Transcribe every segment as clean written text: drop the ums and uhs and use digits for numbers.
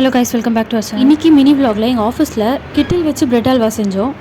Hello guys, welcome back to our channel. இன்னைக்கு mini vlogல எங்கள் ஆஃபீஸில் கிட்டில் வச்சு பிரெட் அல்வா செஞ்சோம்.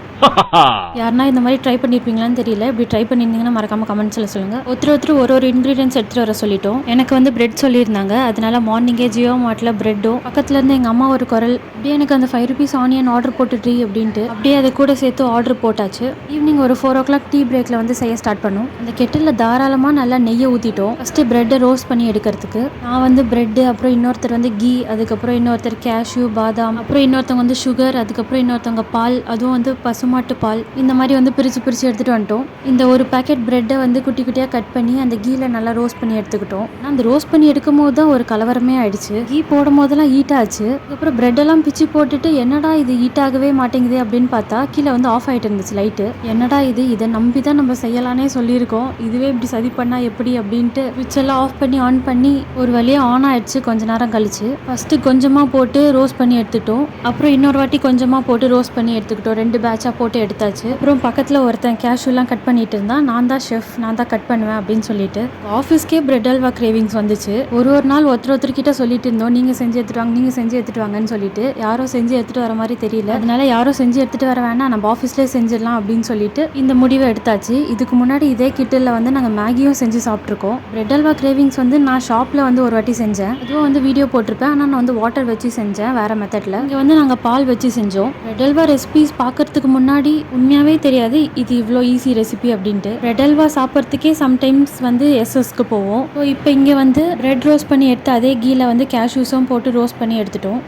யாருன்னா இந்த மாதிரி ட்ரை பண்ணியிருப்பீங்களான்னு தெரியல. இப்படி ட்ரை பண்ணியிருந்தீங்கன்னா மறக்காம கமெண்ட்ஸில் சொல்லுங்கள். ஒருத்தர் ஒரு இன்க்ரீடியன்ஸ் எடுத்துகிட்டு வர சொல்லிட்டோம். எனக்கு வந்து பிரெட் சொல்லியிருந்தாங்க. அதனால மார்னிங்கே ஜியோ மார்ட்டில் பிரெட்டும் பக்கத்துல இருந்து எங்கள் அம்மா ஒரு குரல் அப்படியே எனக்கு அந்த 5 rupees ஆனியன் ஆர்டர் போட்டுட்ரி அப்படின்ட்டு அப்படியே அதை கூட சேர்த்து ஆர்டர் போட்டாச்சு. ஈவினிங் ஒரு 4 o'clock டீ பிரேக்கில் வந்து செய்ய ஸ்டார்ட் பண்ணோம். அந்த கெட்டில் தாராளமாக நல்லா நெய்யை ஊற்றிட்டோம். ஃபஸ்ட்டு பிரெட்டை ரோஸ்ட் பண்ணி எடுக்கிறதுக்கு நான் வந்து பிரெட்டு, அப்புறம் இன்னொருத்தர் வந்து கீ, அதுக்கப்புறம் இன்னொருத்தர் கேஷ்யூ பாதாம், அப்புறம் இன்னொருத்தவங்க வந்து சுகர், அதுக்கப்புறம் இன்னொருத்தவங்க பால், அதுவும் வந்து பசுமாட்டு பால், இந்த மாதிரி வந்து பிரித்து எடுத்துகிட்டு வந்துட்டோம். இந்த ஒரு பேக்கெட் பிரெட்டை வந்து குட்டி குட்டியாக கட் பண்ணி அந்த கீல நல்லா ரோஸ்ட் பண்ணி எடுத்துக்கிட்டோம். ஆனால் அந்த ரோஸ்ட் பண்ணி எடுக்கும் போது தான் ஒரு கலவரமே ஆயிடுச்சு. கீ போடும் போதெல்லாம் ஹீட் ஆச்சு. அதுக்கப்புறம் பிரெட்டெல்லாம் பிச்சு போட்டுட்டு என்னடா இது ஹீட் ஆகவே மாட்டேங்குது அப்படின்னு பார்த்தா கீழே வந்து ஆஃப் ஆகிட்டு இருந்துச்சு லைட்டு. என்னடா இது, இதை நம்பி தான் நம்ம செய்யலானே சொல்லியிருக்கோம், இதுவே இப்படி சதி பண்ணால் எப்படி அப்படின்ட்டு ஸ்விட்ச் எல்லாம் ஆஃப் பண்ணி ஆன் பண்ணி ஒரு வழியாக ஆன் ஆயிடுச்சு. கொஞ்ச நேரம் கழிச்சு ஃபஸ்ட்டு கொஞ்சமாக போட்டு ரோஸ்ட் பண்ணி எடுத்துக்கிட்டோம். அப்புறம் இன்னொரு வாட்டி கொஞ்சமாக போட்டு ரோஸ்ட் பண்ணி எடுத்துக்கிட்டோம். 2 பேட்சாக போட்டு எடுத்தாச்சு. அப்புறம் பக்கத்தில் ஒருத்தன் கேஷ்யூலாம் கட் பண்ணிட்டு இருந்தான். நான் தான் ஷெஃப், நான் தான் கட் பண்ணுவேன் அப்படின்னு சொல்லிட்டு ஆஃபீஸ்க்கே பிரெட் அல்வா கிரேவிங்ஸ் வந்துச்சு. ஒரு நாள் ஒருத்தர்கிட்ட சொல்லிட்டு இருந்தோம், நீங்கள் செஞ்சு எடுத்துட்டு வாங்க, நீங்கள் செஞ்சு எடுத்துட்டு வாங்கன்னு சொல்லிட்டு யாரும் செஞ்சு எடுத்துட்டு வர மாதிரி தெரியல. அதனால யாரும் செஞ்சு எடுத்துட்டு வர வேணாம், நம்ம ஆஃபீஸ்லேயே செஞ்சிடலாம் அப்படின்னு சொல்லிட்டு இந்த முடிவை எடுத்தாச்சு. இதுக்கு முன்னாடி இதே கிட்டில் வந்து நாங்கள் மேகியும் செஞ்சு சாப்பிட்ருக்கோம். பிரெட் அல்வா கிரேவிங்ஸ் வந்து நான் ஷாப்பில் வந்து ஒரு வாட்டி செஞ்சேன். அதுவும் வந்து வீடியோ போட்டிருப்பேன். ஆனால் நான் வந்து வாட்டர் வச்சு செஞ்சேன் வேற மெத்தடில். இங்கே வந்து நாங்கள் பால் வச்சு செஞ்சோம். பிரெட் அல்வா ரெசிபிஸ் பார்க்கறதுக்கு முன்னாடி உண்மையாகவே தெரியாது இது இவ்வளோ ஈஸி ரெசிபி அப்படின்ட்டு. பிரெட் அல்வா சாப்பிட்றதுக்கே சம்டைம்ஸ் வந்து எஸ்எஸ்க்கு போவோம். ஸோ இப்போ இங்கே வந்து பிரெட் ரோஸ்ட் பண்ணி எடுத்து அதே கீழே வந்து கேஷ்யூஸும் போட்டு ரோஸ்ட் பண்ணி எடுத்துட்டோம்.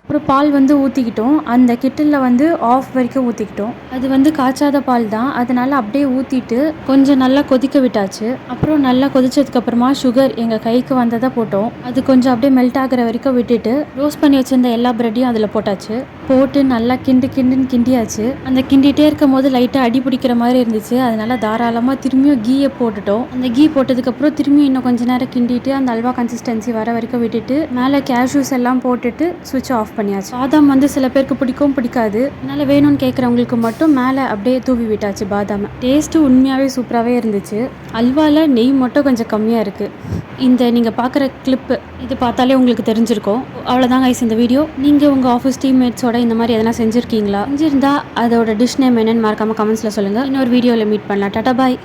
அப்புறம் பால் வந்து ஊற்றிக்கிட்டோம். அந்த கிட்டிலில் வந்து ஆஃப் வரைக்கும் ஊற்றிக்கிட்டோம். அது வந்து காய்ச்சாத பால் தான், அதனால அப்படியே ஊற்றிட்டு கொஞ்சம் நல்லா கொதிக்க விட்டாச்சு. அப்புறம் நல்லா கொதிச்சதுக்கப்புறமா சுகர் எங்கள் கைக்கு வந்ததை போட்டோம். அது கொஞ்சம் அப்படியே மெல்ட் ஆகிற வரைக்கும் விட்டுட்டு ரோஸ்ட் பண்ணி வச்சிருந்த எல்லா பிரெட்டையும் அதில் போட்டாச்சு. போட்டு நல்லா கிண்டுன்னு கிண்டியாச்சு. அந்த கிண்டிகிட்டே இருக்கும் போது லைட்டாக அடி பிடிக்கிற மாதிரி இருந்துச்சு. அதனால தாராளமாக திரும்பியும் கீயை போட்டுட்டோம். அந்த கீ போட்டதுக்கப்புறம் திரும்பியும் இன்னும் கொஞ்சம் நேரம் கிண்டிட்டு அந்த அல்வா கன்சிஸ்டன்சி வர வரைக்கும் விட்டுட்டு மேலே கேஷ்யூஸ் எல்லாம் போட்டுட்டு ஸ்விட்ச் ஆஃப் பண்ணியாச்சு. பாதாம் வந்து சில பேருக்கு பிடிக்காது. அதனால வேணும்னு கேட்குறவங்களுக்கு மட்டும் மேலே அப்படியே தூவி விட்டாச்சு பாதாம். டேஸ்ட்டு உண்மையாகவே சூப்பராகவே இருந்துச்சு. அல்வாவில் நெய் மட்டும் கொஞ்சம் கம்மியாக இருக்குது. இந்த நீங்கள் பார்க்குற கிளிப்பு இது பார்த்தாலே உங்களுக்கு தெரிஞ்சிருக்கும். அவ்வளோதான் கைஸ் இந்த வீடியோ. நீங்கள் உங்கள் ஆஃபீஸ் டீம்மேட்ஸோட இந்த மாதிரி எதனா செஞ்சுருக்கீங்களா? செஞ்சிருந்தா அதோட டிஷ் நேம் என்னன்னு மறக்காமல் கமெண்ட்ஸில் சொல்லுங்கள். இன்னொரு வீடியோவில் மீட் பண்ணலாம். டாடா பாய்.